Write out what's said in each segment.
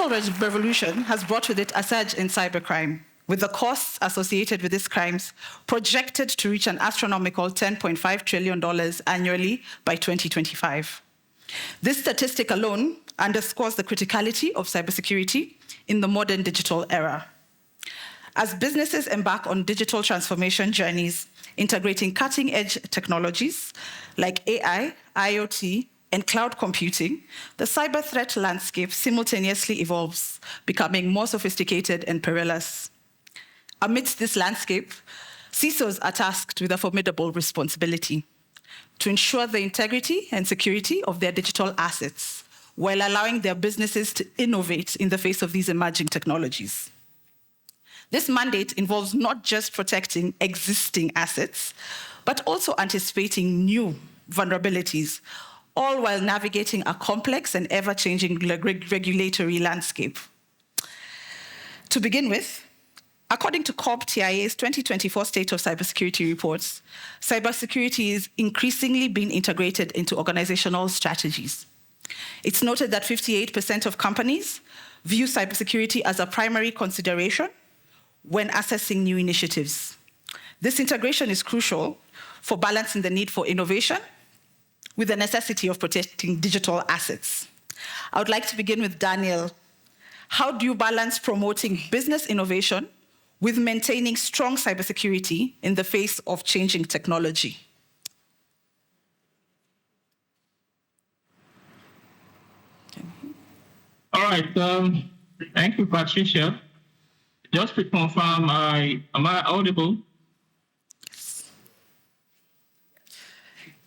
digital revolution has brought with it a surge in cybercrime, with the costs associated with these crimes projected to reach an astronomical $10.5 trillion annually by 2025. This statistic alone underscores the criticality of cybersecurity in the modern digital era. As businesses embark on digital transformation journeys, integrating cutting-edge technologies like AI, IoT, and cloud computing, the cyber threat landscape simultaneously evolves, becoming more sophisticated and perilous. Amidst this landscape, CISOs are tasked with a formidable responsibility to ensure the integrity and security of their digital assets, while allowing their businesses to innovate in the face of these emerging technologies. This mandate involves not just protecting existing assets, but also anticipating new vulnerabilities, all while navigating a complex and ever-changing regulatory landscape. To begin with, according to CompTIA's 2024 State of Cybersecurity reports, cybersecurity is increasingly being integrated into organizational strategies. It's noted that 58% of companies view cybersecurity as a primary consideration when assessing new initiatives. This integration is crucial for balancing the need for innovation with the necessity of protecting digital assets. I would like to begin with Daniel. How do you balance promoting business innovation with maintaining strong cybersecurity in the face of changing technology? All right, thank you, Patricia. Just to confirm, am I audible?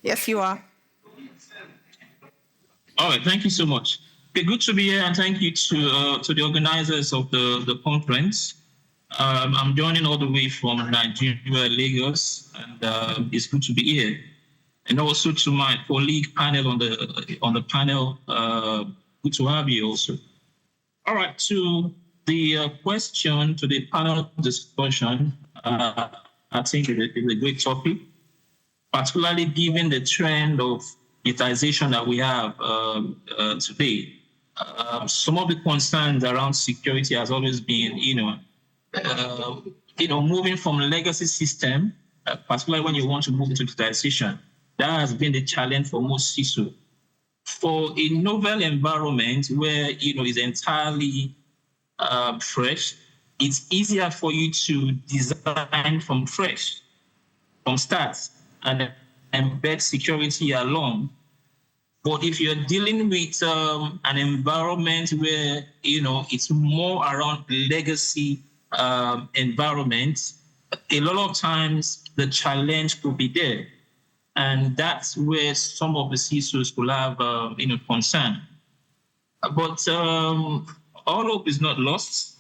Yes, you are. All right, thank you so much. Okay, good to be here, and thank you to the organizers of the conference. I'm joining all the way from Nigeria, Lagos, and it's good to be here. And also to my colleague panel on the panel, good to have you also. All right, to the question, to the panel discussion, I think it's a great topic, particularly given the trend of utilization that we have today. Some of the concerns around security has always been, moving from a legacy system, particularly when you want to move to digitization. That has been the challenge for most CISO. For a novel environment where is entirely fresh, it's easier for you to design from fresh, from start, and embed security along. But if you're dealing with an environment where it's more around legacy environment, a lot of times the challenge could be there. And that's where some of the CISOs will have concern. But all hope is not lost.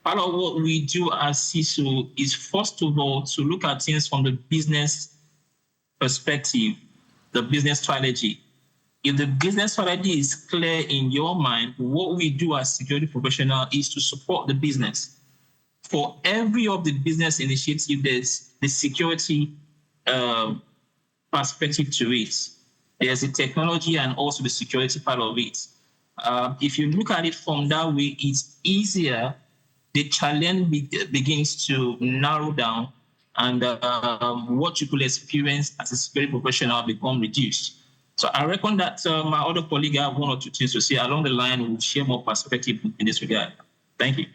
Part of what we do as CISO is, first of all, to look at things from the business perspective, the business strategy. If the business strategy is clear in your mind, what we do as security professionals is to support the business. For every of the business initiative, there's the security perspective to it. There's the technology and also the security part of it. If you look at it from that way, it's easier. The challenge begins to narrow down, and what you could experience as a security professional become reduced. So I reckon that my other colleague have one or two things to say along the line. We'll share more perspective in this regard. Thank you.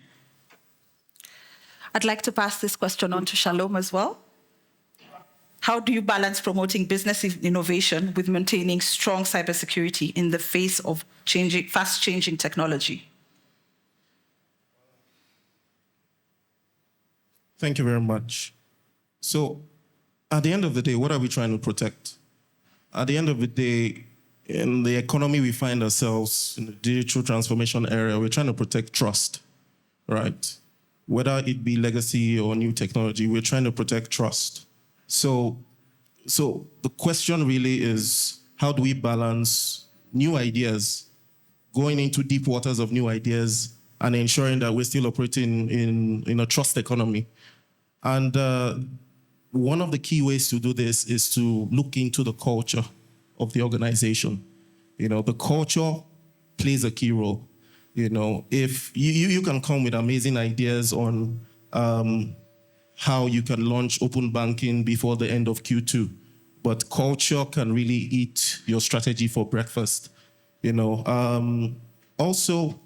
I'd like to pass this question on to Shalom as well. How do you balance promoting business innovation with maintaining strong cybersecurity in the face of fast-changing technology? Thank you very much. So, at the end of the day, what are we trying to protect? At the end of the day, in the economy we find ourselves, in the digital transformation area, we're trying to protect trust, right? Whether it be legacy or new technology, we're trying to protect trust. So the question really is, how do we balance new ideas, going into deep waters of new ideas, and ensuring that we're still operating in a trust economy? And one of the key ways to do this is to look into the culture of the organization. The culture plays a key role. If you can come with amazing ideas on how you can launch open banking before the end of Q2, but culture can really eat your strategy for breakfast. Also,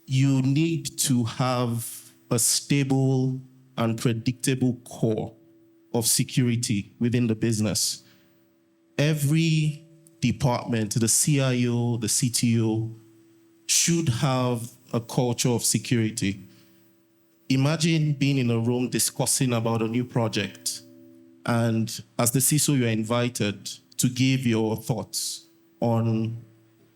you need to have a stable and predictable core of security within the business. Every department, the CIO, the CTO, should have a culture of security. Imagine being in a room discussing about a new project, and as the CISO, you're invited to give your thoughts on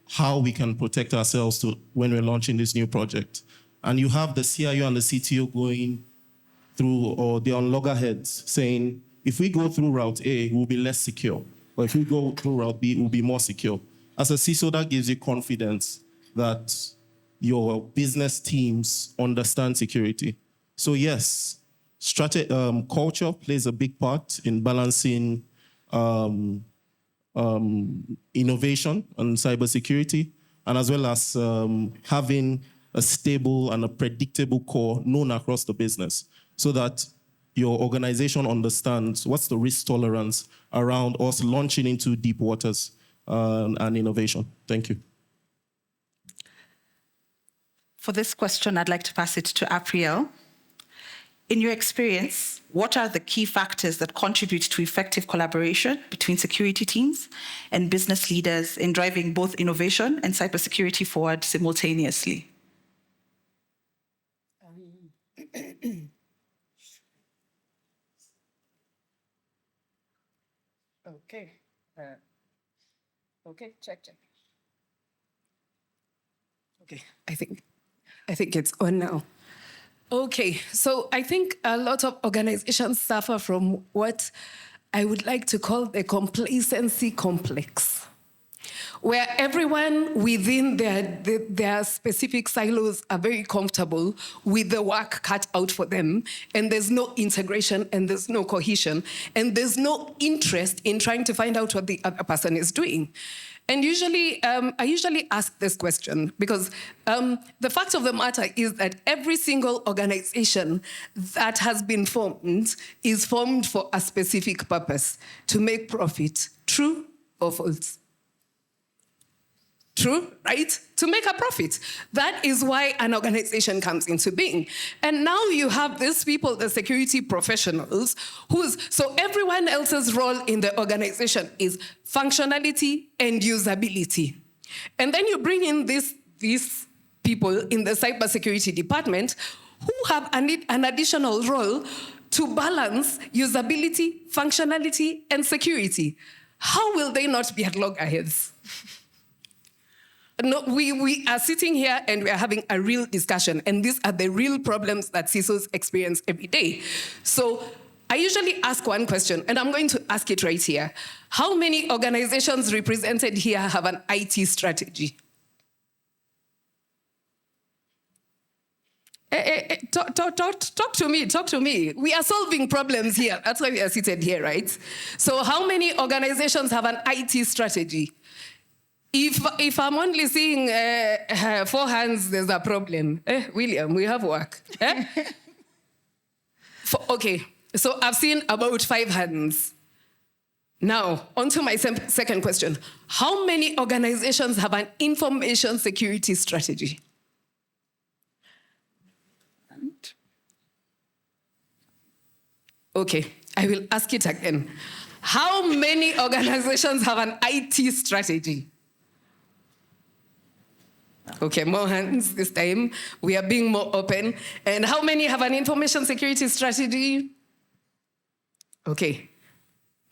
how we can protect ourselves when we're launching this new project. And you have the CIO and the CTO going through, or they're on loggerheads saying, if we go through route A, we'll be less secure. Or if we go through route B, we'll be more secure. As a CISO, that gives you confidence that your business teams understand security. So yes, culture plays a big part in balancing innovation and cybersecurity, and as well as having a stable and a predictable core known across the business, so that your organization understands what's the risk tolerance around us launching into deep waters and innovation. Thank you. For this question, I'd like to pass it to Apriel. In your experience, what are the key factors that contribute to effective collaboration between security teams and business leaders in driving both innovation and cybersecurity forward simultaneously? Okay. Okay, check. Okay, I think it's on now. Okay, so I think a lot of organizations suffer from what I would like to call the complacency complex, where everyone within their specific silos are very comfortable with the work cut out for them, and there's no integration, and there's no cohesion, and there's no interest in trying to find out what the other person is doing. And I usually ask this question because the fact of the matter is that every single organization that has been formed is formed for a specific purpose, to make profit. True or false? True, right? To make a profit. That is why an organization comes into being. And now you have these people, the security professionals, so everyone else's role in the organization is functionality and usability. And then you bring in these people in the cybersecurity department who have an additional role to balance usability, functionality, and security. How will they not be at loggerheads? No, we are sitting here and we are having a real discussion, and these are the real problems that CISOs experience every day. So I usually ask one question, and I'm going to ask it right here. How many organizations represented here have an IT strategy? Talk to me. We are solving problems here. That's why we are seated here, right? So how many organizations have an IT strategy? If I'm only seeing 4 hands, there's a problem. William, we have work. Okay, so I've seen about 5 hands. Now, on to my second question. How many organizations have an information security strategy? Okay, I will ask it again. How many organizations have an IT strategy? Okay, more hands this time. We are being more open. And how many have an information security strategy? Okay.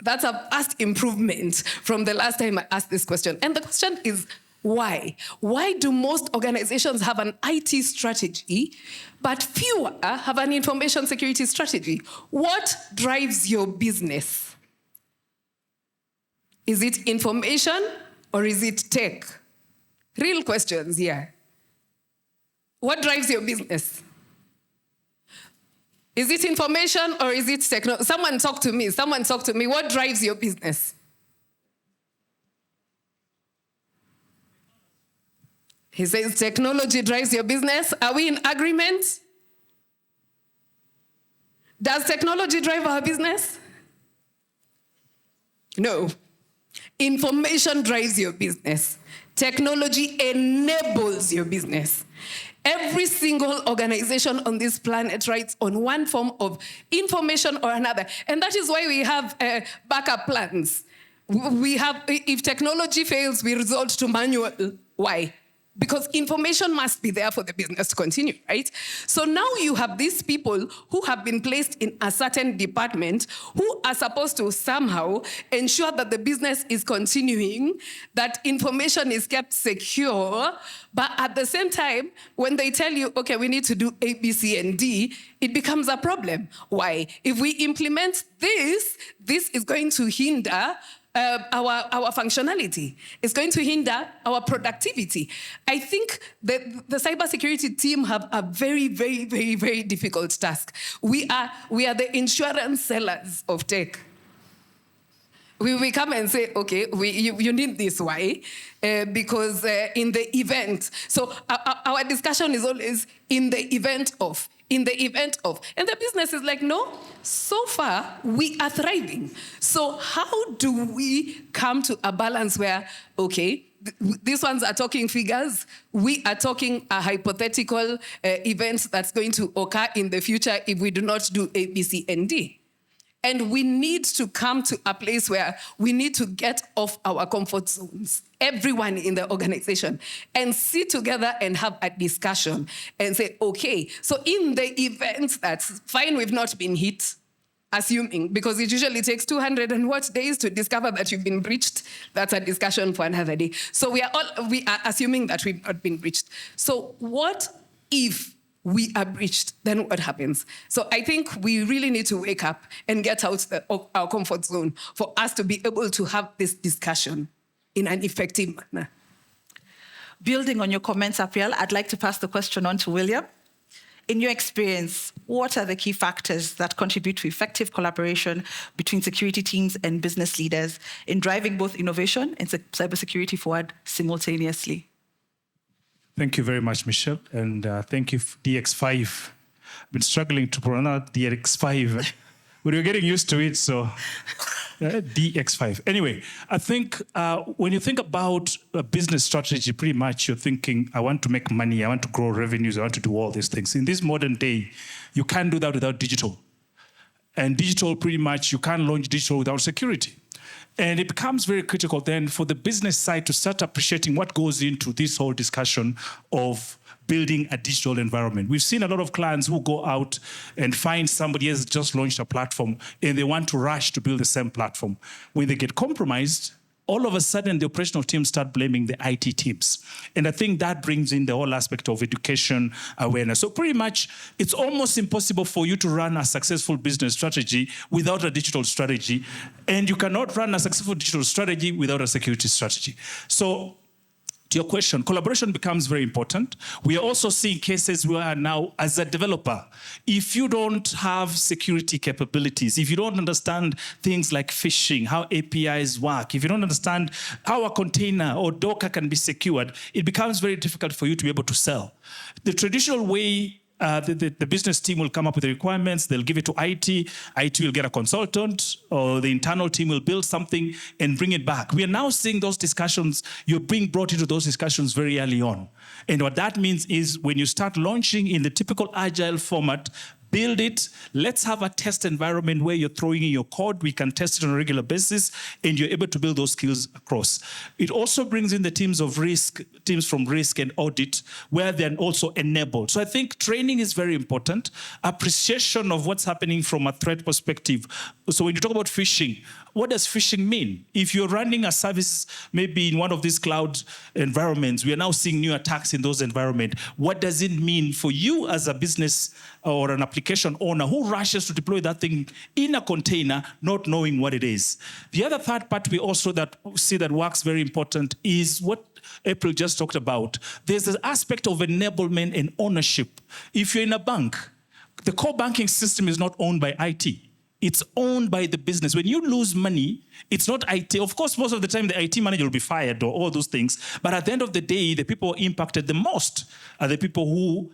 That's a vast improvement from the last time I asked this question. And the question is, why? Why do most organizations have an IT strategy, but fewer have an information security strategy? What drives your business? Is it information or is it tech? Real questions here. What drives your business? Is it information or is it technology? Someone talk to me. What drives your business? He says technology drives your business. Are we in agreement? Does technology drive our business? No. Information drives your business. Technology enables your business. Every single organization on this planet rides on one form of information or another. And that is why we have backup plans. We have, if technology fails, we resort to manual. Why? Because information must be there for the business to continue, right? So now you have these people who have been placed in a certain department who are supposed to somehow ensure that the business is continuing, that information is kept secure, but at the same time, when they tell you, okay, we need to do A, B, C, and D, it becomes a problem. Why? If we implement this is going to hinder our functionality. It's going to hinder our productivity. I think that the cybersecurity team have a very, very, very, very difficult task. We are the insurance sellers of tech. We come and say, okay, you need this. Why? Because in the event. So our discussion is always in the event of. In the event of. And the business is like, no, so far we are thriving. So how do we come to a balance where, okay, these ones are talking figures, we are talking a hypothetical event that's going to occur in the future if we do not do A, B, C, and D. And we need to come to a place where we need to get off our comfort zones, everyone in the organization, and sit together and have a discussion and say, okay, so in the event that's fine, we've not been hit, assuming, because it usually takes 200 and what days to discover that you've been breached. That's a discussion for another day. So we are assuming that we've not been breached. So what if we are breached? Then what happens? So I think we really need to wake up and get out of our comfort zone for us to be able to have this discussion in an effective manner. Building on your comments, Apriel, I'd like to pass the question on to William. In your experience, what are the key factors that contribute to effective collaboration between security teams and business leaders in driving both innovation and cybersecurity forward simultaneously? Thank you very much, Michelle, and thank you, DX5. I've been struggling to pronounce DX5, but we're getting used to it, so DX5. Anyway, I think when you think about a business strategy, pretty much you're thinking, I want to make money, I want to grow revenues, I want to do all these things. In this modern day, you can't do that without digital. And digital, pretty much, you can't launch digital without security. And it becomes very critical then for the business side to start appreciating what goes into this whole discussion of building a digital environment. We've seen a lot of clients who go out and find somebody has just launched a platform and they want to rush to build the same platform. When they get compromised, all of a sudden the operational teams start blaming the IT teams. And I think that brings in the whole aspect of education, awareness. So pretty much it's almost impossible for you to run a successful business strategy without a digital strategy. And you cannot run a successful digital strategy without a security strategy. So to your question, collaboration becomes very important. We are also seeing cases where now, as a developer, if you don't have security capabilities, if you don't understand things like phishing, how APIs work, if you don't understand how a container or Docker can be secured, it becomes very difficult for you to be able to sell. The traditional way the business team will come up with the requirements, they'll give it to IT, IT will get a consultant, or the internal team will build something and bring it back. We are now seeing those discussions, you're being brought into those discussions very early on. And what that means is when you start launching in the typical agile format, build it. Let's have a test environment where you're throwing in your code. We can test it on a regular basis, and you're able to build those skills across. It also brings in the teams from risk and audit, where they're also enabled. So I think training is very important. Appreciation of what's happening from a threat perspective. So when you talk about phishing, what does phishing mean? If you're running a service, maybe in one of these cloud environments, we are now seeing new attacks in those environments. What does it mean for you as a business or an application owner who rushes to deploy that thing in a container, not knowing what it is? The other third part we also see that works very important is what April just talked about. There's an aspect of enablement and ownership. If you're in a bank, the core banking system is not owned by IT. It's owned by the business. When you lose money, it's not IT. Of course, most of the time, the IT manager will be fired or all those things. But at the end of the day, the people impacted the most are the people who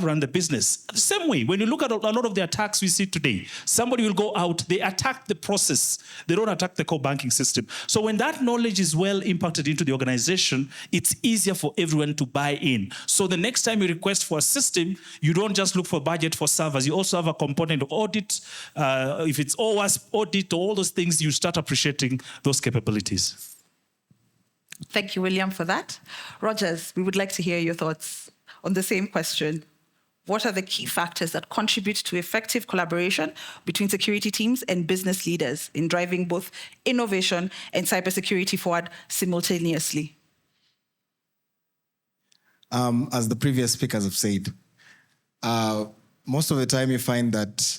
run the business. The same way, when you look at a lot of the attacks we see today, somebody will go out, they attack the process, they don't attack the core banking system. So when that knowledge is well impacted into the organization, it's easier for everyone to buy in. So the next time you request for a system, you don't just look for budget for servers, you also have a component of audit. If it's OWASP audit, all those things, you start appreciating those capabilities. Thank you, William, for that. Rogers, we would like to hear your thoughts on the same question. What are the key factors that contribute to effective collaboration between security teams and business leaders in driving both innovation and cybersecurity forward simultaneously? As the previous speakers have said, most of the time you find that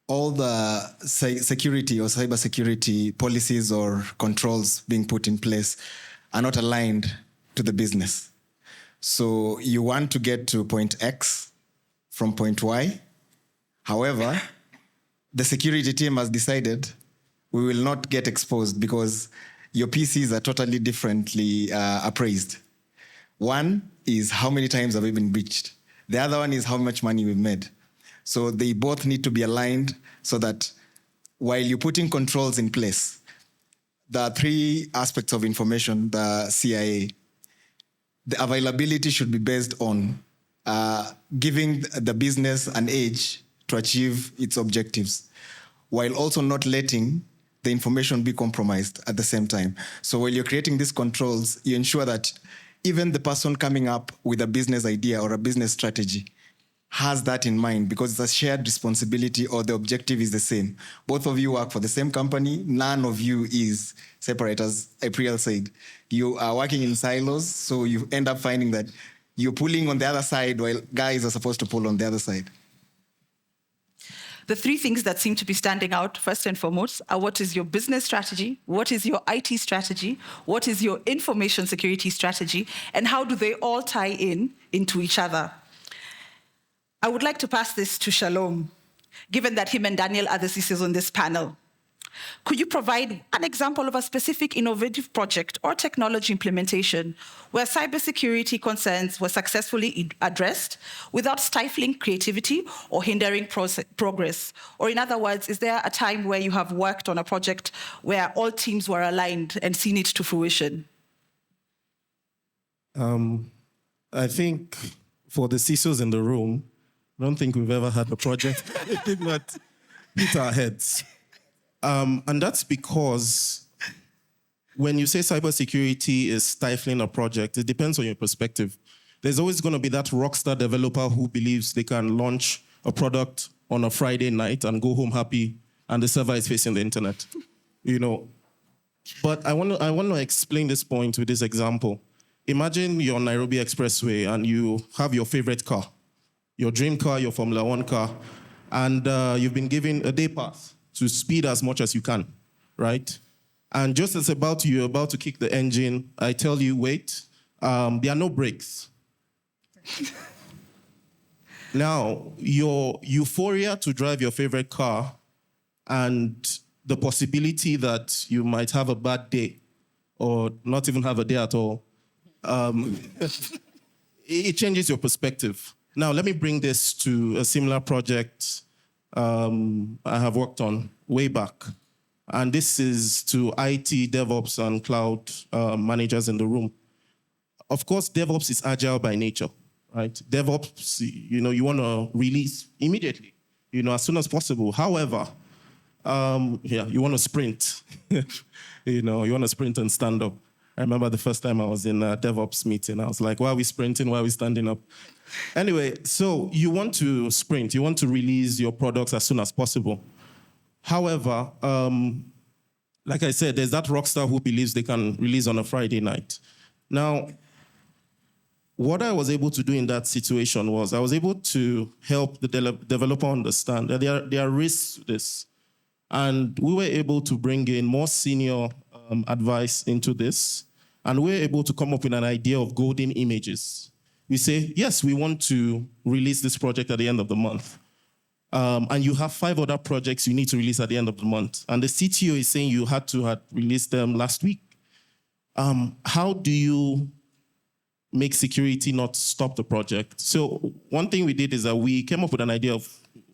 all the security or cybersecurity policies or controls being put in place are not aligned to the business. So you want to get to point X from point Y. However, the security team has decided we will not get exposed because your PCs are totally differently appraised. One is how many times have we been breached? The other one is how much money we've made. So they both need to be aligned so that while you're putting controls in place, the three aspects of information, the CIA, the availability should be based on giving the business an edge to achieve its objectives, while also not letting the information be compromised at the same time. So while you're creating these controls, you ensure that even the person coming up with a business idea or a business strategy has that in mind because it's a shared responsibility or the objective is the same. Both of you work for the same company. None of you is separate, as April said. You are working in silos, so you end up finding that you're pulling on the other side while guys are supposed to pull on the other side. The three things that seem to be standing out, first and foremost, are what is your business strategy, what is your IT strategy, what is your information security strategy, and how do they all tie into each other? I would like to pass this to Shalom, given that him and Daniel are the CISOs on this panel. Could you provide an example of a specific innovative project or technology implementation where cybersecurity concerns were successfully addressed without stifling creativity or hindering progress? Or in other words, is there a time where you have worked on a project where all teams were aligned and seen it to fruition? I think for the CISOs in the room, I don't think we've ever had a project that did not hit our heads. And that's because when you say cybersecurity is stifling a project, it depends on your perspective. There's always going to be that rockstar developer who believes they can launch a product on a Friday night and go home happy, and the server is facing the internet. But I want to explain this point with this example. Imagine you're on Nairobi Expressway and you have your favorite car, your dream car, your Formula One car, and you've been given a day pass to speed as much as you can, right? And just as you're about to kick the engine, I tell you, wait, there are no brakes. Now, your euphoria to drive your favorite car and the possibility that you might have a bad day or not even have a day at all, it changes your perspective. Now, let me bring this to a similar project I have worked on way back. And this is to IT, DevOps, and cloud managers in the room. Of course, DevOps is agile by nature, right? DevOps, you want to release immediately, as soon as possible. However, you want to sprint. You want to sprint and stand up. I remember the first time I was in a DevOps meeting, I was like, why are we sprinting? Why are we standing up? Anyway, so you want to sprint. You want to release your products as soon as possible. However, like I said, there's that rockstar who believes they can release on a Friday night. Now, what I was able to do in that situation was I was able to help the developer understand that there are risks to this. And we were able to bring in more senior advice into this. And we were able to come up with an idea of golden images. We say, yes, we want to release this project at the end of the month. and you have 5 other projects you need to release at the end of the month, and the CTO is saying you had to have released them last week, how do you make security not stop the project? So one thing we did is that we came up with an idea of,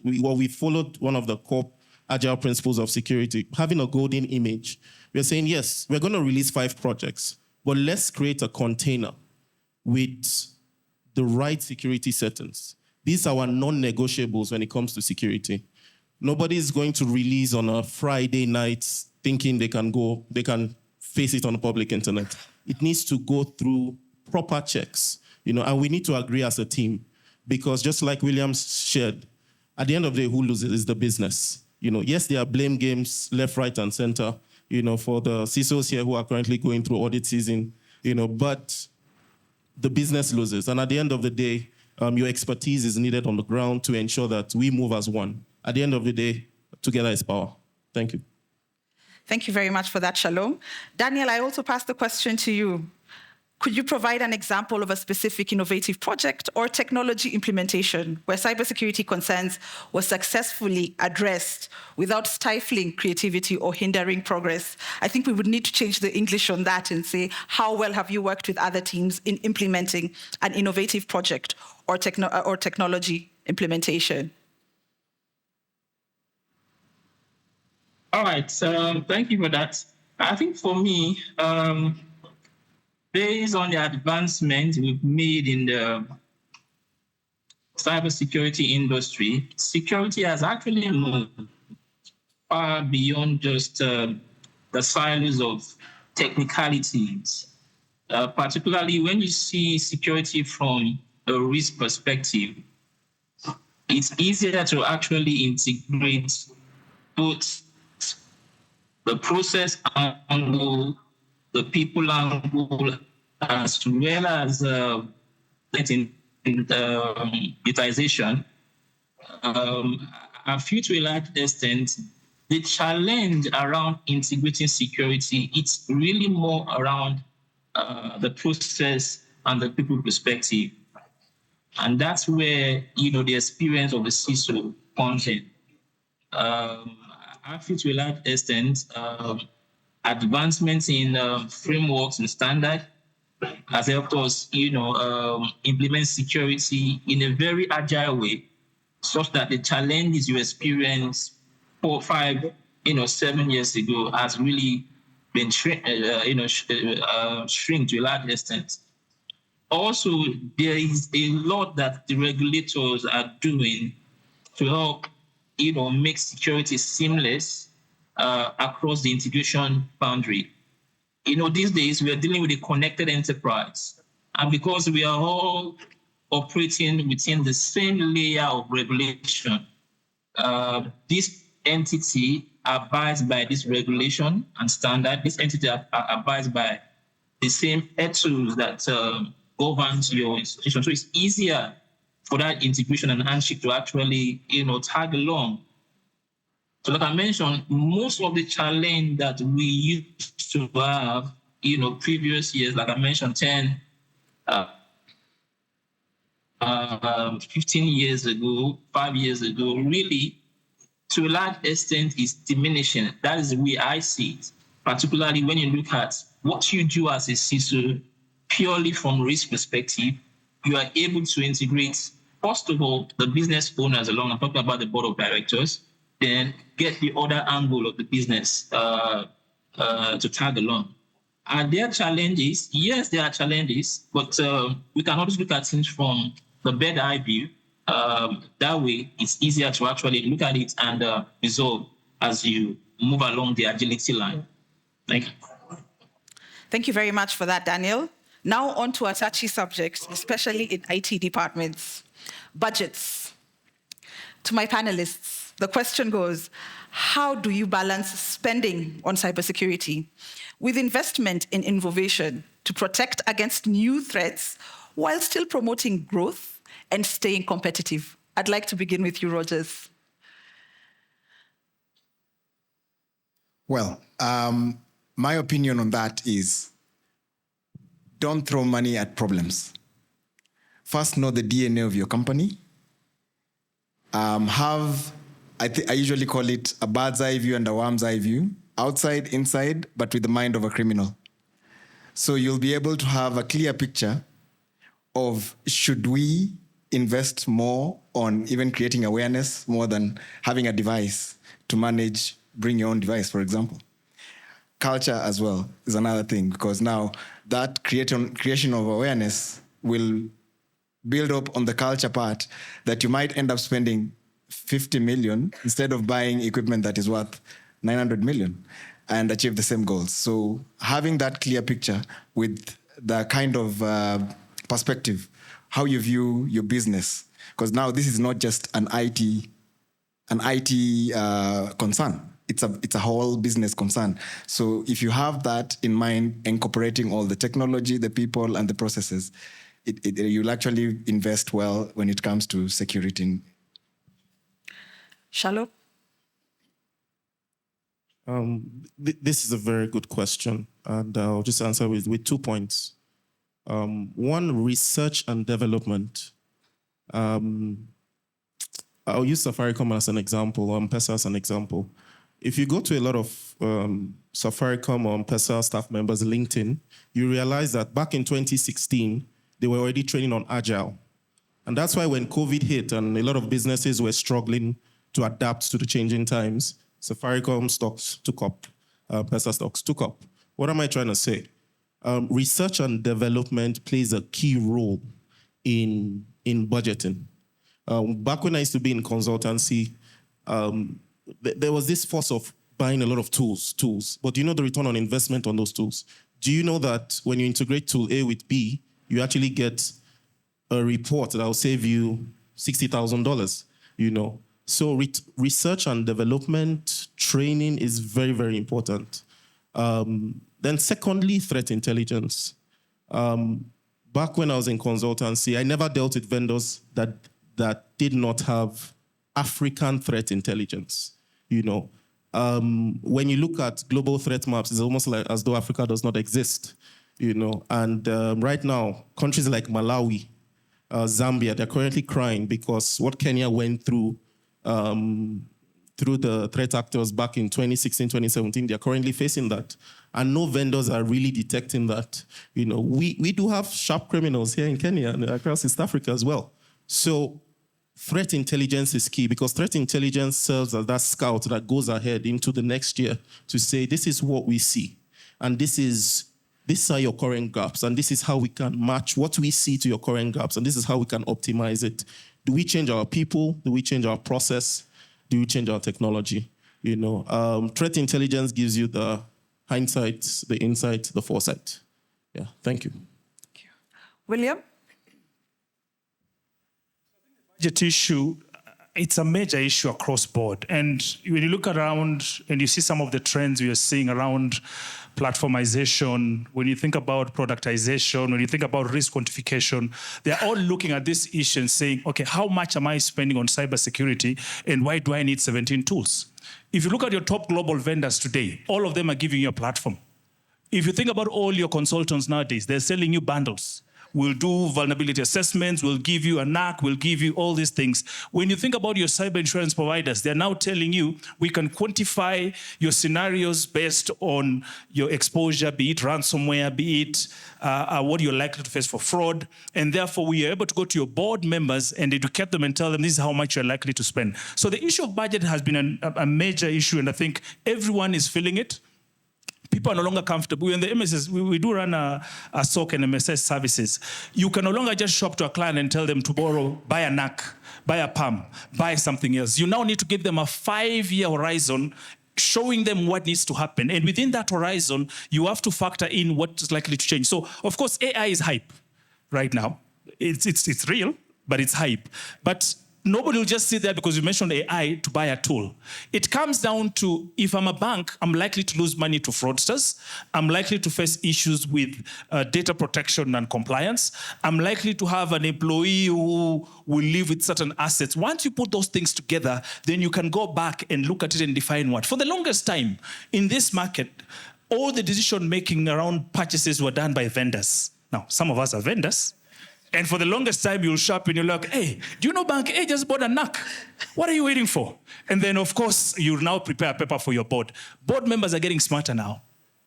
we followed one of the core agile principles of security, having a golden image. We're saying, yes, we're going to release 5 projects, but let's create a container with the right security settings. These are our non-negotiables when it comes to security. Nobody's going to release on a Friday night thinking they can face it on the public internet. It needs to go through proper checks, and we need to agree as a team, because just like William shared, at the end of the day, who loses is the business. Yes, there are blame games left, right, and center, for the CISOs here who are currently going through audit season, but the business loses. And at the end of the day, your expertise is needed on the ground to ensure that we move as one. At the end of the day, together is power. Thank you. Thank you very much for that, Shalom. Daniel, I also pass the question to you. Could you provide an example of a specific innovative project or technology implementation where cybersecurity concerns were successfully addressed without stifling creativity or hindering progress? I think we would need to change the English on that and say, how well have you worked with other teams in implementing an innovative project or technology implementation? All right, thank you for that. I think for me, based on the advancements we've made in the cybersecurity industry, security has actually moved far beyond just the silos of technicalities. Particularly when you see security from a risk perspective, it's easier to actually integrate both the process angle, the people angle, as well as utilization. I feel to a large extent, the challenge around integrating security, it's really more around the process and the people perspective. And that's where, the experience of the CISO comes in. I feel to a large extent, advancements in frameworks and standards has helped us, implement security in a very agile way, such that the challenges you experienced 4, 5, 7 years ago has really been shrink to a large extent. Also, there is a lot that the regulators are doing to help, make security seamless across the integration boundary. These days we are dealing with a connected enterprise, and because we are all operating within the same layer of regulation, this entity abides by this regulation and standard. This entity abides by the same ethos that governs your institution. So it's easier for that integration and handshake to actually, tag along. So like I mentioned, most of the challenge that we used to have, previous years, like I mentioned, 10, 15 years ago, 5 years ago, really, to a large extent, is diminishing. That is the way I see it, particularly when you look at what you do as a CISO, purely from risk perspective. You are able to integrate, first of all, the business owners along. I'm talking about the board of directors. Then get the other angle of the business to tag along. Are there challenges? Yes, there are challenges, but we can always look at things from the bird eye view. That way, it's easier to actually look at it and resolve as you move along the agility line. Thank you. Thank you very much for that, Daniel. Now on to a touchy subject, especially in IT departments, budgets. To my panelists, the question goes, how do you balance spending on cybersecurity with investment in innovation to protect against new threats while still promoting growth and staying competitive? I'd like to begin with you, Rogers. Well, my opinion on that is don't throw money at problems. First, know the DNA of your company. have, I usually call it a bird's eye view and a worm's eye view, outside, inside, but with the mind of a criminal. So you'll be able to have a clear picture of should we invest more on even creating awareness more than having a device to manage, bring your own device, for example. Culture as well is another thing, because now that creation of awareness will build up on the culture part that you might end up spending 50 million instead of buying equipment that is worth 900 million and achieve the same goals. So having that clear picture with the kind of perspective, how you view your business, because now this is not just an IT concern. It's a whole business concern. So if you have that in mind, incorporating all the technology, the people, and the processes, you'll actually invest well when it comes to security. Shalom? This is a very good question, and I'll just answer with 2 points. One, research and development. I'll use Safaricom as an example, or M-Pesa as an example. If you go to a lot of Safaricom or M-Pesa staff members' LinkedIn, you realize that back in 2016, they were already training on Agile. And that's why when COVID hit and a lot of businesses were struggling to adapt to the changing times, Safaricom stocks took up, M-Pesa stocks took up. What am I trying to say? Research and development plays a key role in budgeting. Back when I used to be in consultancy, there was this force of buying a lot of tools. But do you know the return on investment on those tools? Do you know that when you integrate tool A with B, you actually get a report that will save you $60,000, you know? So research and development training is very, very important. Then secondly, threat intelligence. Back when I was in consultancy, I never dealt with vendors that did not have African threat intelligence. You know, when you look at global threat maps, it's almost like as though Africa does not exist. You know, and right now, countries like Malawi, Zambia, they're currently crying because what Kenya went through the threat actors back in 2016, 2017, they're currently facing that. And no vendors are really detecting that. You know, we do have sharp criminals here in Kenya and across East Africa as well. So threat intelligence is key, because threat intelligence serves as that scout that goes ahead into the next year to say, this is what we see. And these are your current gaps. And this is how we can match what we see to your current gaps. And this is how we can optimize it. Do we change our people? Do we change our process? Do we change our technology? You know, threat intelligence gives you the hindsight, the insight, the foresight. Yeah, thank you. Thank you. William? Budget issue, it's a major issue across board. And when you look around and you see some of the trends we are seeing around platformization, when you think about productization, when you think about risk quantification, they're all looking at this issue and saying, okay, how much am I spending on cybersecurity and why do I need 17 tools? If you look at your top global vendors today, all of them are giving you a platform. If you think about all your consultants nowadays, they're selling you bundles. We'll do vulnerability assessments, we'll give you a NAC, we'll give you all these things. When you think about your cyber insurance providers, they're now telling you, we can quantify your scenarios based on your exposure, be it ransomware, be it what you're likely to face for fraud. And therefore, we are able to go to your board members and educate them and tell them this is how much you're likely to spend. So the issue of budget has been a major issue, and I think everyone is feeling it. People are no longer comfortable. In the MSS, we do run a SOC and MSS services. You can no longer just show up to a client and tell them to buy a NAC, buy a PAM, buy something else. You now need to give them a 5-year horizon, showing them what needs to happen. And within that horizon, you have to factor in what's likely to change. So, of course, AI is hype right now. It's real, but it's hype. But nobody will just sit there because you mentioned AI to buy a tool. It comes down to, if I'm a bank, I'm likely to lose money to fraudsters. I'm likely to face issues with data protection and compliance. I'm likely to have an employee who will live with certain assets. Once you put those things together, then you can go back and look at it and define what. For the longest time in this market, all the decision-making around purchases were done by vendors. Now, some of us are vendors, And for the longest time, you'll show up and you're like, hey, do you know Bank A just bought a NAC? What are you waiting for? And then, of course, you'll now prepare a paper for your board. Board members are getting smarter now.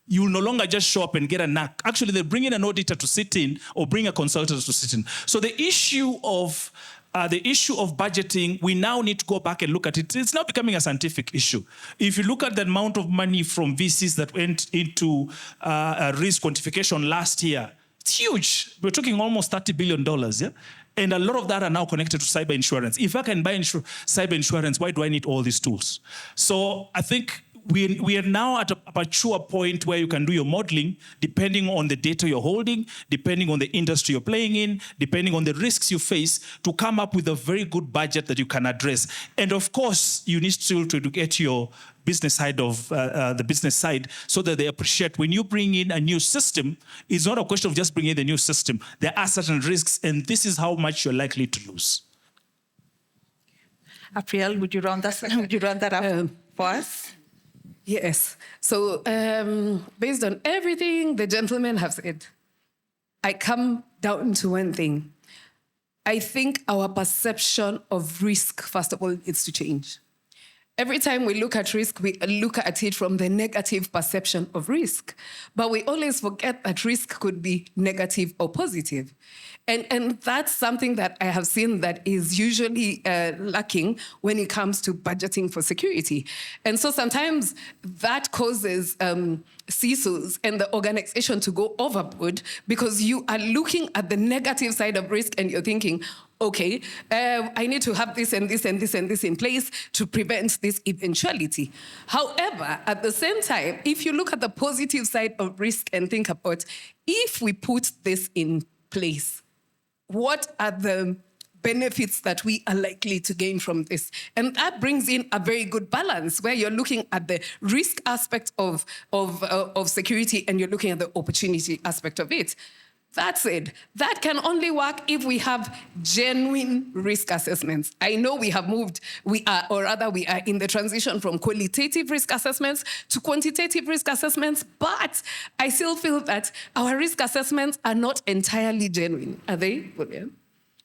You will no longer just show up and get a NAC. Actually, they bring in an auditor to sit in or bring a consultant to sit in. So the issue of budgeting, we now need to go back and look at it. It's now becoming a scientific issue. If you look at the amount of money from VCs that went into risk quantification last year, it's huge. We're talking almost $30 billion, yeah? And a lot of that are now connected to cyber insurance. If I can buy cyber insurance, why do I need all these tools? So I think we are now at a mature point where you can do your modeling depending on the data you're holding, depending on the industry you're playing in, depending on the risks you face, to come up with a very good budget that you can address. And of course, you need still to get your business side of the business side so that they appreciate when you bring in a new system, it's not a question of just bringing in the new system. There are certain risks, and this is how much you're likely to lose. Apriel, would you round that up for us? Yes. So based on everything the gentlemen have said, I come down to one thing. I think our perception of risk, first of all, needs to change. Every time we look at risk, we look at it from the negative perception of risk. But we always forget that risk could be negative or positive. And that's something that I have seen that is usually lacking when it comes to budgeting for security. And so sometimes that causes CISOs and the organization to go overboard because you are looking at the negative side of risk and you're thinking, okay, I need to have this and this and this and this in place to prevent this eventuality. However, at the same time, if you look at the positive side of risk and think about, if we put this in place, what are the benefits that we are likely to gain from this? And that brings in a very good balance where you're looking at the risk aspect of security and you're looking at the opportunity aspect of it. That said, that can only work if we have genuine risk assessments. I know we are in the transition from qualitative risk assessments to quantitative risk assessments, but I still feel that our risk assessments are not entirely genuine. Are they, William?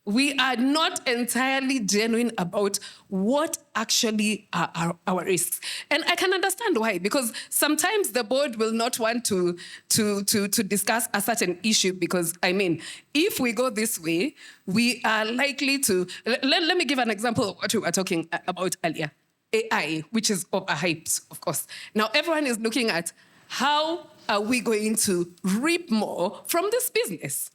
We are not entirely genuine about what actually are our risks. And I can understand why, because sometimes the board will not want to discuss a certain issue because, I mean, if we go this way, we are likely to... Let me give an example of what we were talking about earlier. AI, which is overhyped, of course. Now, everyone is looking at how are we going to reap more from this business,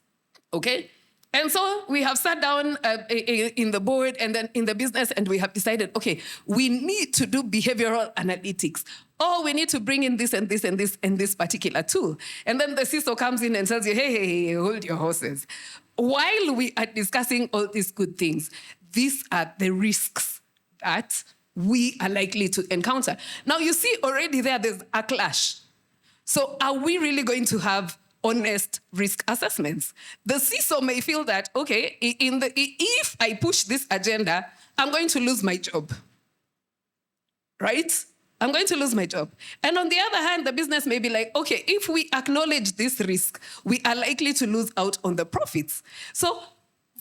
okay? And so we have sat down in the board and then in the business and we have decided, okay, we need to do behavioral analytics. Oh, we need to bring in this and this and this and this particular tool. And then the CISO comes in and tells you, hey, hold your horses. While we are discussing all these good things, these are the risks that we are likely to encounter. Now, you see already there's a clash. So are we really going to have honest risk assessments? The CISO may feel that, okay, if I push this agenda, I'm going to lose my job, right? I'm going to lose my job. And on the other hand, the business may be like, okay, if we acknowledge this risk, we are likely to lose out on the profits. So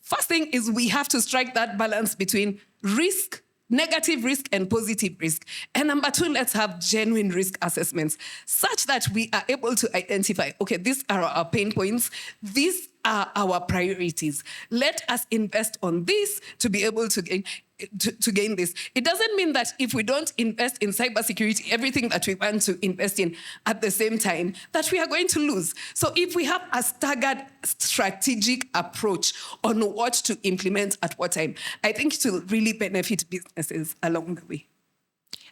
first thing is we have to strike that balance between risk, negative risk and positive risk. And number two, let's have genuine risk assessments such that we are able to identify, okay, these are our pain points. These are our priorities. Let us invest on this to be able to gain this. It doesn't mean that if we don't invest in cybersecurity, everything that we want to invest in at the same time, that we are going to lose. So if we have a staggered strategic approach on what to implement at what time, I think it will really benefit businesses along the way.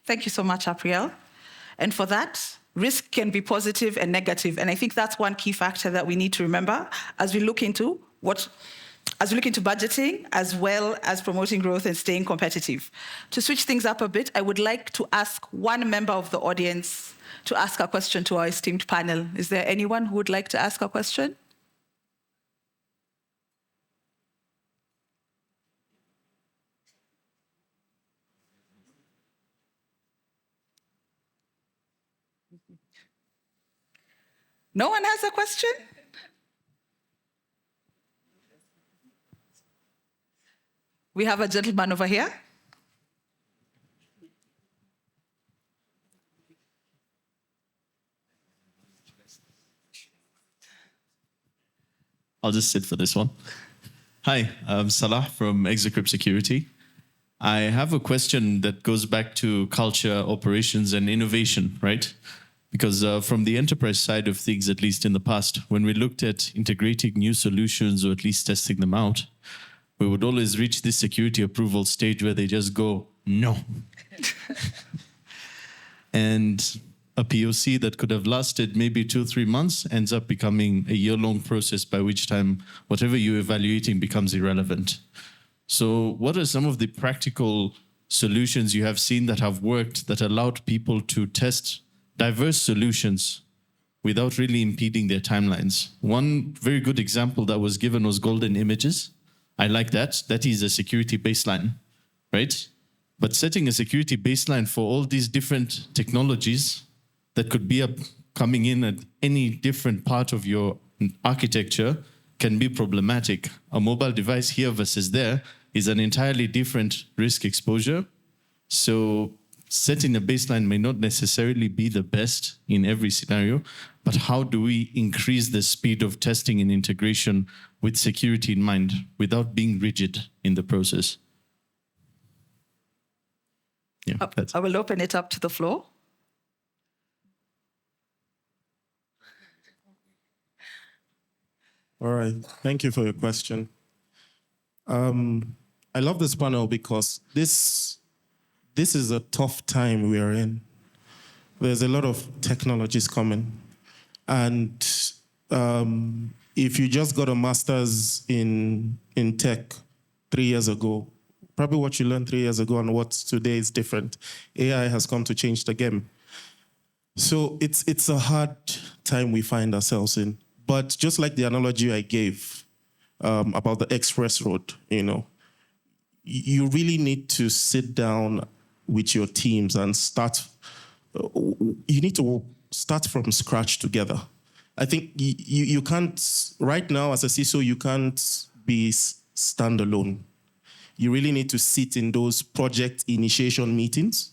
Thank you so much, Apriel. And for that, risk can be positive and negative. And I think that's one key factor that we need to remember as we look into budgeting, as well as promoting growth and staying competitive. To switch things up a bit, I would like to ask one member of the audience to ask a question to our esteemed panel. Is there anyone who would like to ask a question? No one has a question? We have a gentleman over here. I'll just sit for this one. Hi, I'm Salah from Execrypt Security. I have a question that goes back to culture, operations, and innovation, right? Because from the enterprise side of things, at least in the past, when we looked at integrating new solutions or at least testing them out, we would always reach this security approval stage where they just go, no. And a POC that could have lasted maybe 2 or 3 months ends up becoming a year-long process, by which time whatever you're evaluating becomes irrelevant. So what are some of the practical solutions you have seen that have worked, that allowed people to test diverse solutions without really impeding their timelines? One very good example that was given was golden images. I like that. That is a security baseline, right? But setting a security baseline for all these different technologies that could be coming in at any different part of your architecture can be problematic. A mobile device here versus there is an entirely different risk exposure. So setting a baseline may not necessarily be the best in every scenario, but how do we increase the speed of testing and integration with security in mind without being rigid in the process? Yeah, I will open it up to the floor. All right, thank you for your question. I love this panel because this is a tough time we are in. There's a lot of technologies coming. And if you just got a master's in tech 3 years ago, probably what you learned 3 years ago and what today is different. AI has come to change the game. So it's a hard time we find ourselves in. But just like the analogy I gave about the express road, you really need to sit down with your teams and you need to start from scratch together. I think you can't, right now as a CISO, you can't be standalone. You really need to sit in those project initiation meetings.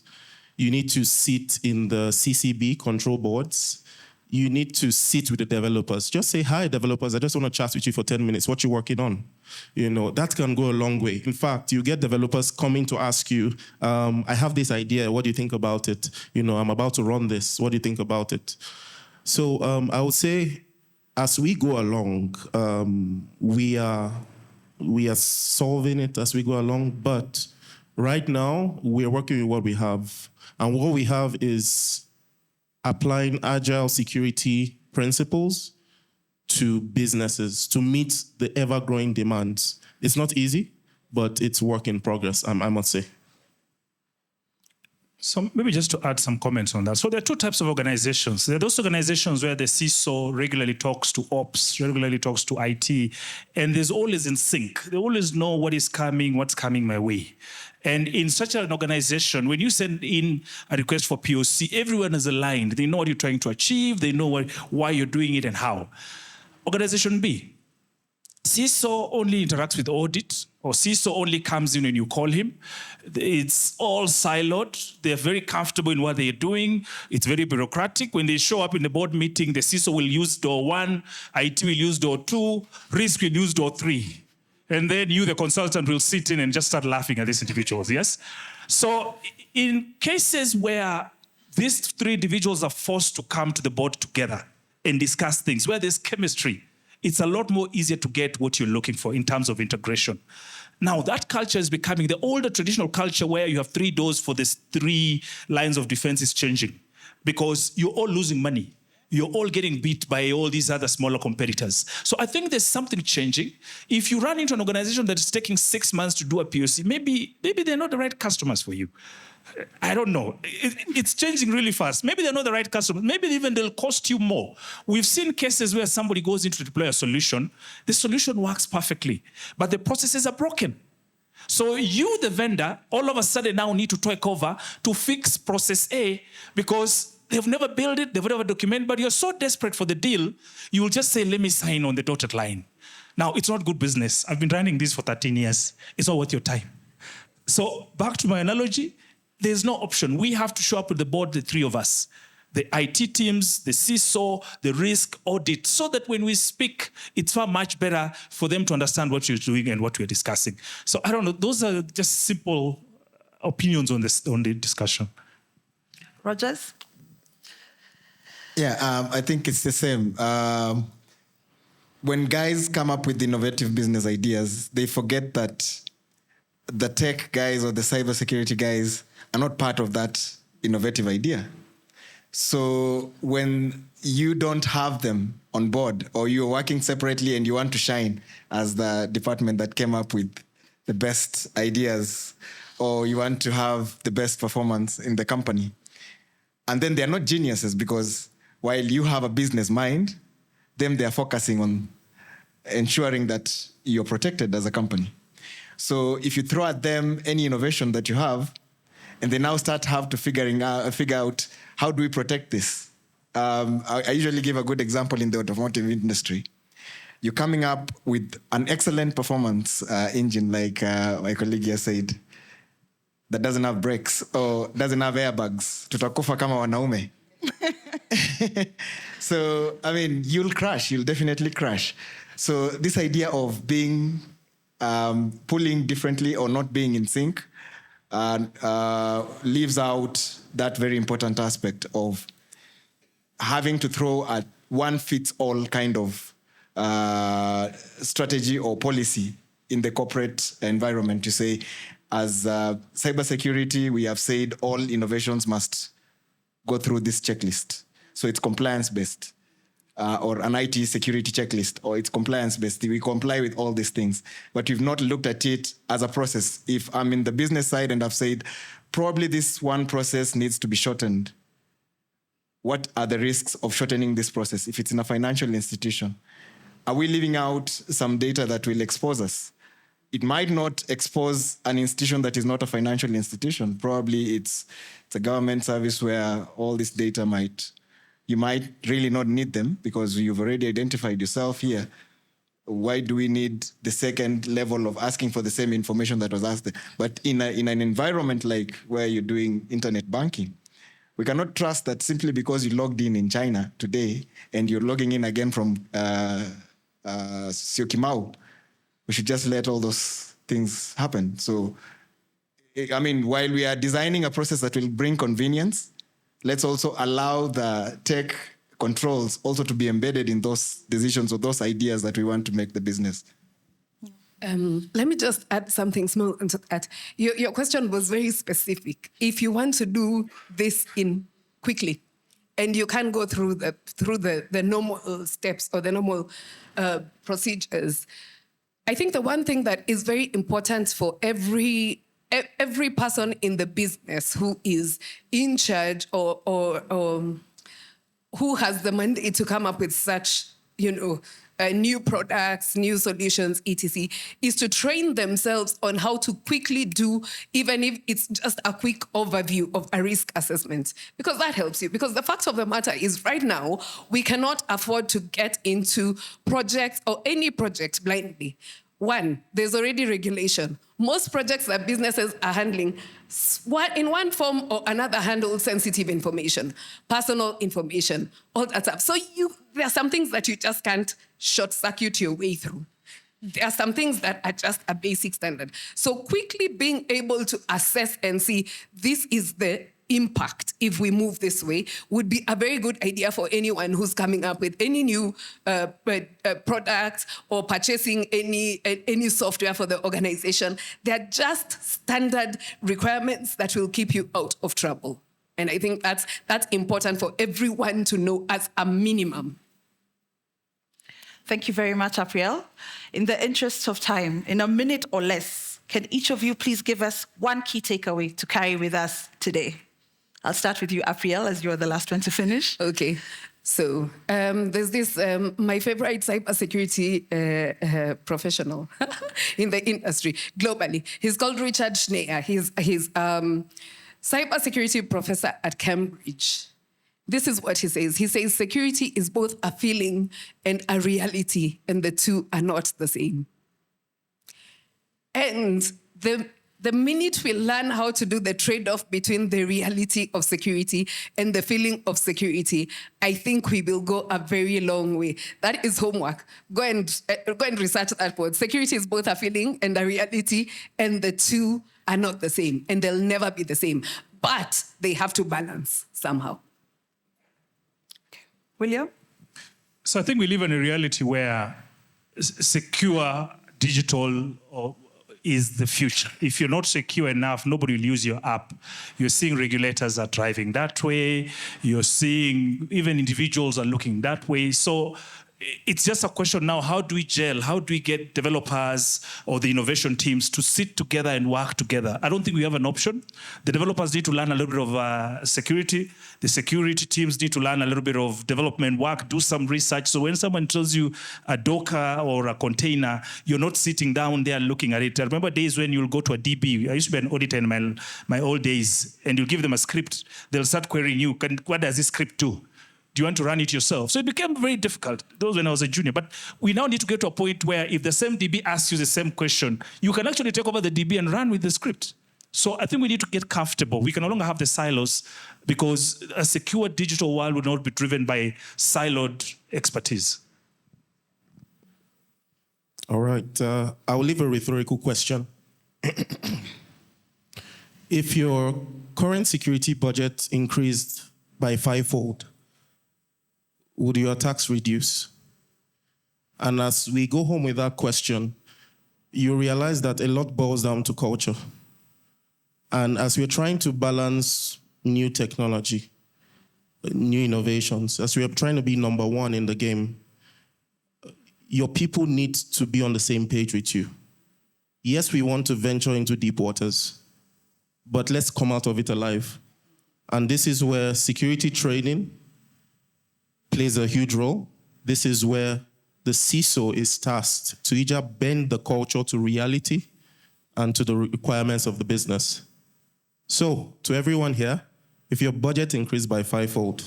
You need to sit in the CCB control boards. You need to sit with the developers. Just say, hi, developers, I just want to chat with you for 10 minutes. What you working on? That can go a long way. In fact, you get developers coming to ask you, I have this idea. What do you think about it? I'm about to run this. What do you think about it? So I would say, as we go along, we are solving it as we go along. But right now, we're working with what we have. And what we have is applying agile security principles to businesses to meet the ever-growing demands. It's not easy, but it's work in progress, I must say. So maybe just to add some comments on that. So there are 2 types of organizations. There are those organizations where the CISO regularly talks to ops, regularly talks to IT, and there's always in sync. They always know what is coming, what's coming my way. And in such an organization, when you send in a request for POC, everyone is aligned. They know what you're trying to achieve. They know why you're doing it and how. Organization B, CISO only interacts with audit, or CISO only comes in when you call him. It's all siloed. They're very comfortable in what they're doing. It's very bureaucratic. When they show up in the board meeting, the CISO will use door 1, IT will use door 2, risk will use door 3. And then you, the consultant, will sit in and just start laughing at these individuals, yes? So in cases where these 3 individuals are forced to come to the board together and discuss things, where there's chemistry, it's a lot more easier to get what you're looking for in terms of integration. Now, that culture is becoming, the older traditional culture where you have 3 doors for these 3 lines of defense is changing because you're all losing money. You're all getting beat by all these other smaller competitors. So I think there's something changing. If you run into an organization that is taking 6 months to do a POC, maybe they're not the right customers for you. I don't know. It's changing really fast. Maybe they're not the right customers. Maybe even they'll cost you more. We've seen cases where somebody goes in to deploy a solution. The solution works perfectly, but the processes are broken. So you, the vendor, all of a sudden now need to take over to fix process A because they've never built it, they've never documented, but you're so desperate for the deal, you will just say, let me sign on the dotted line. Now, it's not good business. I've been running this for 13 years. It's not worth your time. So back to my analogy, there's no option. We have to show up with the board, the three of us, the IT teams, the CISO, the risk audit, so that when we speak, it's far much better for them to understand what you're doing and what we're discussing. So I don't know, those are just simple opinions on the discussion. Rogers? Yeah, I think it's the same. When guys come up with innovative business ideas, they forget that the tech guys or the cybersecurity guys are not part of that innovative idea. So when you don't have them on board, or you're working separately and you want to shine as the department that came up with the best ideas, or you want to have the best performance in the company, and then they're not geniuses, because while you have a business mind, them they are focusing on ensuring that you're protected as a company. So if you throw at them any innovation that you have, and they now have to figure out how do we protect this. I usually give a good example in the automotive industry. You're coming up with an excellent performance engine, like my colleague here said, that doesn't have brakes or doesn't have airbags. Tutakufa kama wanaume. So, I mean, you'll crash. You'll definitely crash. So this idea of being pulling differently or not being in sync leaves out that very important aspect of having to throw a one-fits-all kind of strategy or policy in the corporate environment to say, as cybersecurity, we have said all innovations must go through this checklist. So it's compliance-based. Or an IT security checklist, or it's compliance-based. We comply with all these things. But we've not looked at it as a process. If I'm in the business side and I've said, probably this one process needs to be shortened, what are the risks of shortening this process? If it's in a financial institution, are we leaving out some data that will expose us? It might not expose an institution that is not a financial institution. Probably it's a government service where all this data you might really not need them, because you've already identified yourself here. Why do we need the second level of asking for the same information that was asked? But in an environment like where you're doing internet banking, we cannot trust that simply because you logged in China today and you're logging in again from Syokimau, we should just let all those things happen. So, I mean, while we are designing a process that will bring convenience, let's also allow the tech controls also to be embedded in those decisions or those ideas that we want to make the business. Let me just add something small into that. Your question was very specific. If you want to do this in quickly, and you can't go through the normal steps or the normal procedures, I think the one thing that is very important for every person in the business who is in charge or who has the mandate to come up with such, new products, new solutions, etc., is to train themselves on how to quickly do, even if it's just a quick overview of a risk assessment, because that helps you. Because the fact of the matter is, right now, we cannot afford to get into projects or any project blindly. One, there's already regulation. Most projects that businesses are handling, in one form or another, handle sensitive information, personal information, all that stuff. So there are some things that you just can't short-circuit your way through. There are some things that are just a basic standard. So quickly being able to assess and see this is the impact if we move this way would be a very good idea for anyone who's coming up with any new products or purchasing any software for the organization. They're just standard requirements that will keep you out of trouble. And I think that's important for everyone to know as a minimum. Thank you very much, Apriel. In the interest of time, in a minute or less, can each of you please give us one key takeaway to carry with us today? I'll start with you, Apriel, as you're the last one to finish. Okay. So there's this, my favorite cybersecurity professional in the industry globally. He's called Richard Schneier. He's cybersecurity professor at Cambridge. This is what he says. He says security is both a feeling and a reality, and the two are not the same. And the minute we learn how to do the trade-off between the reality of security and the feeling of security, I think we will go a very long way. That is homework. Go and research that word. Security is both a feeling and a reality, and the two are not the same, and they'll never be the same. But they have to balance somehow. William? So I think we live in a reality where secure digital is the future. If you're not secure enough, nobody will use your app. You're seeing regulators are driving that way. You're seeing even individuals are looking that way. So it's just a question now, how do we gel? How do we get developers or the innovation teams to sit together and work together? I don't think we have an option. The developers need to learn a little bit of security. The security teams need to learn a little bit of development work, do some research. So when someone tells you a Docker or a container, you're not sitting down there looking at it. I remember days when you'll go to a DB. I used to be an auditor in my old days, and you'll give them a script. They'll start querying you. What does this script do? Do you want to run it yourself? So it became very difficult. Those when I was a junior. But we now need to get to a point where if the same DB asks you the same question, you can actually take over the DB and run with the script. So I think we need to get comfortable. We can no longer have the silos because a secure digital world would not be driven by siloed expertise. All right. I'll leave a rhetorical question. If your current security budget increased by 5-fold, would your attacks reduce? And as we go home with that question, you realize that a lot boils down to culture. And as we're trying to balance new technology, new innovations, as we are trying to be number one in the game, your people need to be on the same page with you. Yes, we want to venture into deep waters, but let's come out of it alive. And this is where security training plays a huge role. This is where the CISO is tasked to either bend the culture to reality and to the requirements of the business. So, to everyone here, if your budget increased by 5-fold,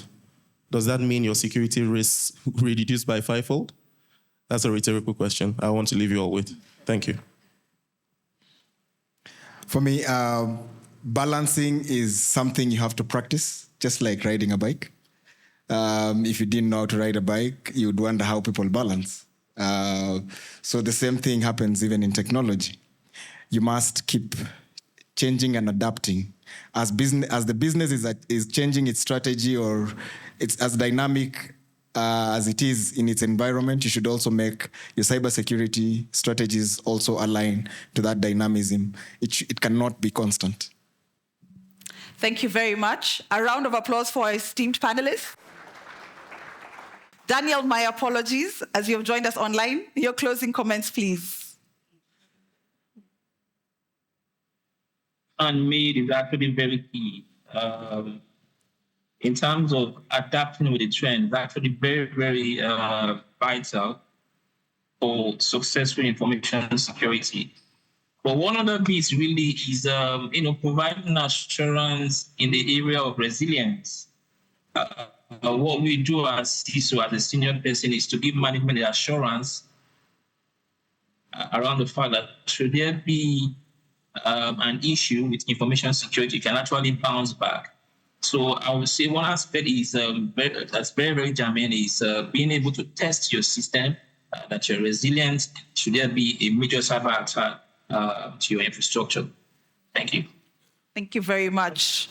does that mean your security risks reduced by 5-fold? That's a rhetorical question I want to leave you all with. Thank you. For me, balancing is something you have to practice, just like riding a bike. If you didn't know how to ride a bike, you'd wonder how people balance. So the same thing happens even in technology. You must keep changing and adapting. As the business is changing its strategy or it's as dynamic as it is in its environment, you should also make your cybersecurity strategies also align to that dynamism. It cannot be constant. Thank you very much. A round of applause for our esteemed panelists. Daniel, my apologies, as you have joined us online. Your closing comments, please. And made is actually very key. In terms of adapting with the trend, actually very, very vital for successful information security. But one other piece really is, providing assurance in the area of resilience. What we do as CISO, as a senior person, is to give management the assurance around the fact that should there be an issue with information security, you can actually bounce back. So I would say one aspect is that's very, very germane is being able to test your system, that you're resilient should there be a major cyber attack to your infrastructure. Thank you. Thank you very much.